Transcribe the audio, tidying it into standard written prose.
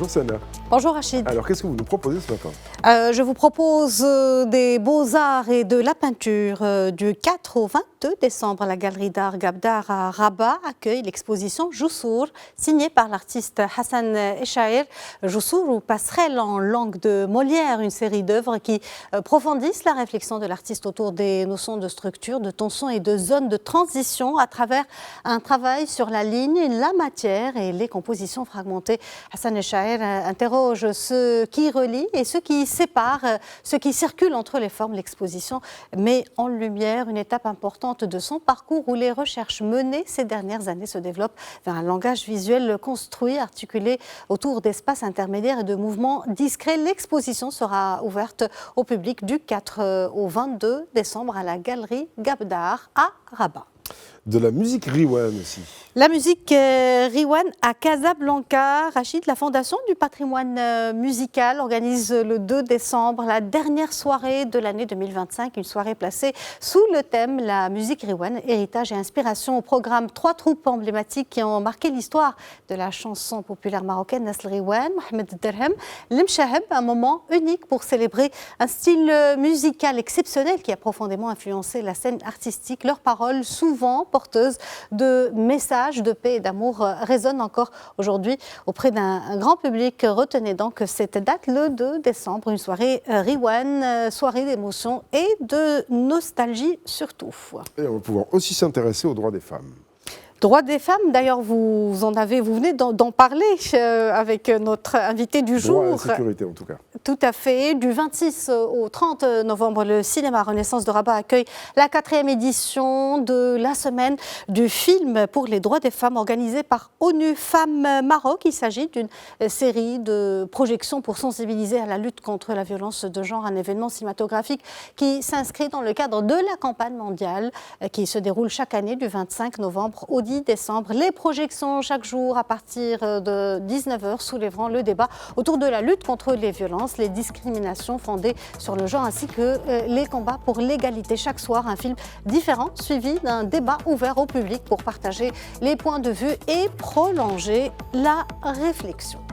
Bonjour Sana. Bonjour Rachid. Alors qu'est-ce que vous nous proposez ce matin? Je vous propose des beaux-arts et de la peinture. Du 4 au 22 décembre, la galerie d'art Gabdar à Rabat accueille l'exposition Joussour, signée par l'artiste Hassan Echaer. Joussour ou passerelle en langue de Molière, une série d'œuvres qui approfondissent la réflexion de l'artiste autour des notions de structure, de tension et de zones de transition à travers un travail sur la ligne, la matière et les compositions fragmentées. Hassan Echaer interroge ce qui relie et ce qui sépare, ce qui circule entre les formes. L'exposition met en lumière une étape importante de son parcours où les recherches menées ces dernières années se développent vers un langage visuel construit, articulé autour d'espaces intermédiaires et de mouvements discrets. L'exposition sera ouverte au public du 4 au 22 décembre à la galerie Gabdar à Rabat. De la musique Riwan aussi. La musique Riwan à Casablanca. Rachid, la Fondation du patrimoine musical organise le 2 décembre la dernière soirée de l'année 2025, une soirée placée sous le thème La musique Riwan, héritage et inspiration. Au programme, 3 troupes emblématiques qui ont marqué l'histoire de la chanson populaire marocaine, Nasl Riwan, Mohamed Derhem, Lemchaheb, un moment unique pour célébrer un style musical exceptionnel qui a profondément influencé la scène artistique. Leurs paroles, souvent porteuses de messages de paix et d'amour, résonnent encore aujourd'hui auprès d'un grand public. Retenez donc cette date, le 2 décembre, une soirée Riwan, soirée d'émotion et de nostalgie surtout. Et on va pouvoir aussi s'intéresser aux droits des femmes. Droits des femmes, d'ailleurs, vous venez d'en parler avec notre invité du jour. Droit à la sécurité en tout cas. Tout à fait. Du 26 au 30 novembre, le cinéma Renaissance de Rabat accueille la 4e édition de la semaine du film pour les droits des femmes organisée par ONU Femmes Maroc. Il s'agit d'une série de projections pour sensibiliser à la lutte contre la violence de genre, un événement cinématographique qui s'inscrit dans le cadre de la campagne mondiale qui se déroule chaque année du 25 novembre au 10 décembre. Les projections chaque jour à partir de 19h soulèveront le débat autour de la lutte contre les violences, les discriminations fondées sur le genre ainsi que les combats pour l'égalité. Chaque soir, un film différent suivi d'un débat ouvert au public pour partager les points de vue et prolonger la réflexion.